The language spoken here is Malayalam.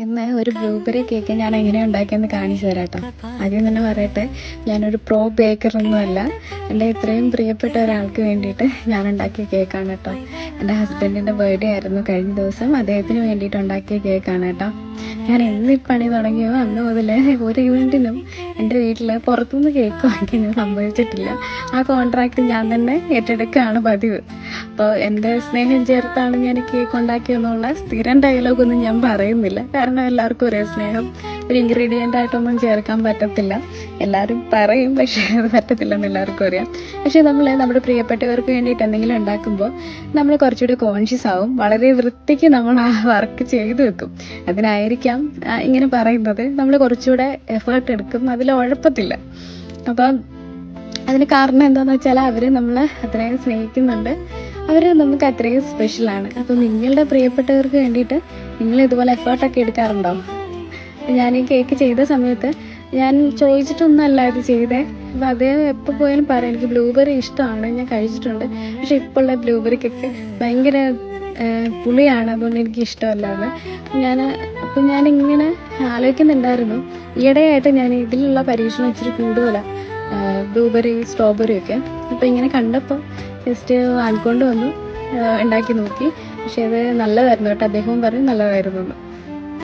ഇന്ന് ഒരു ബ്ലൂബെറി കേക്ക് ഞാൻ എങ്ങനെയാണ് ഉണ്ടാക്കിയെന്ന് കാണിച്ചു തരാം കേട്ടോ. ആദ്യം തന്നെ പറയട്ടെ, ഞാനൊരു പ്രോ ബേക്കറൊന്നുമല്ല. എൻ്റെ ഇത്രയും പ്രിയപ്പെട്ട ഒരാൾക്ക് വേണ്ടിയിട്ട് ഞാൻ ഉണ്ടാക്കിയ കേക്കാണ് കേട്ടോ. എൻ്റെ ഹസ്ബൻഡിൻ്റെ ബർത്ത്ഡേ ആയിരുന്നു കഴിഞ്ഞ ദിവസം. അദ്ദേഹത്തിന് വേണ്ടിയിട്ട് ഉണ്ടാക്കിയ കേക്കാണ് കേട്ടോ. ഞാൻ എന്ന് പണി തുടങ്ങിയോ അന്ന് മുതൽ ഒരു ഇവൻറ്റിനും എൻ്റെ വീട്ടിൽ പുറത്തുനിന്ന് കേക്ക് വാങ്ങി ഞാൻ സംഭവിച്ചിട്ടില്ല. ആ കോൺട്രാക്റ്റ് ഞാൻ തന്നെ ഏറ്റെടുക്കുകയാണ് പതിവ്. അപ്പോൾ എൻ്റെ സ്നേഹം ചേർത്താണ് ഞാൻ കേക്ക് ഉണ്ടാക്കിയെന്നുള്ള സ്ഥിരം ഡയലോഗൊന്നും ഞാൻ പറയുന്നില്ല. കാരണം എല്ലാവർക്കും ഒരേ സ്നേഹം ഒരു ഇൻഗ്രീഡിയൻ്റ് ആയിട്ടൊന്നും ചേർക്കാൻ പറ്റത്തില്ല. എല്ലാവരും പറയും, പക്ഷേ അത് പറ്റത്തില്ലെന്ന് എല്ലാവർക്കും അറിയാം. പക്ഷേ നമ്മൾ നമ്മുടെ പ്രിയപ്പെട്ടവർക്ക് വേണ്ടിയിട്ട് എന്തെങ്കിലും ഉണ്ടാക്കുമ്പോൾ നമ്മൾ കുറച്ചുകൂടി കോൺഷ്യസ് ആവും. വളരെ വൃത്തിക്ക് നമ്മൾ ആ വർക്ക് ചെയ്തു വെക്കും. അതിനായിരിക്കാം ഇങ്ങനെ പറയുന്നത്. നമ്മൾ കുറച്ചുകൂടെ എഫേർട്ട് എടുക്കും, അതിൽ ഉഴപ്പത്തില്ല. അപ്പം അതിന് കാരണം എന്താണെന്ന് വെച്ചാൽ അവർ നമ്മളെ അത്രയും സ്നേഹിക്കുന്നുണ്ട്, അവർ നമുക്ക് അത്രയും സ്പെഷ്യലാണ്. അപ്പം നിങ്ങളുടെ പ്രിയപ്പെട്ടവർക്ക് വേണ്ടിയിട്ട് നിങ്ങൾ ഇതുപോലെ എഫേർട്ടൊക്കെ എടുക്കാറുണ്ടോ? ഞാൻ ഈ കേക്ക് ചെയ്ത സമയത്ത് ഞാൻ ചോദിച്ചിട്ടൊന്നുമല്ല ഇത് ചെയ്തേ. അപ്പം അദ്ദേഹം എപ്പോൾ പോയാലും പറയും എനിക്ക് ബ്ലൂബെറി ഇഷ്ടമാണ്, ഞാൻ കഴിച്ചിട്ടുണ്ട്, പക്ഷെ ഇപ്പോൾ ഉള്ള ബ്ലൂബെറി കേക്ക് ഭയങ്കര പുളിയാണ്, അതുകൊണ്ട് എനിക്ക് ഇഷ്ടമല്ലാതെ. അപ്പം ഞാനിങ്ങനെ ആലോചിക്കുന്നുണ്ടായിരുന്നു. ഈയിടെയായിട്ട് ഞാൻ ഇതിലുള്ള പരീക്ഷണം ഇച്ചിരി കൂടുതലാണ്, ബ്ലൂബെറി സ്ട്രോബെറി ഒക്കെ. അപ്പോൾ ഇങ്ങനെ കണ്ടപ്പോൾ ജസ്റ്റ് വാങ്ങിക്കൊണ്ട് വന്നു, ഉണ്ടാക്കി നോക്കി. പക്ഷേ അത് നല്ലതായിരുന്നു കേട്ടോ. അദ്ദേഹവും പറഞ്ഞു നല്ലതായിരുന്നു എന്ന്.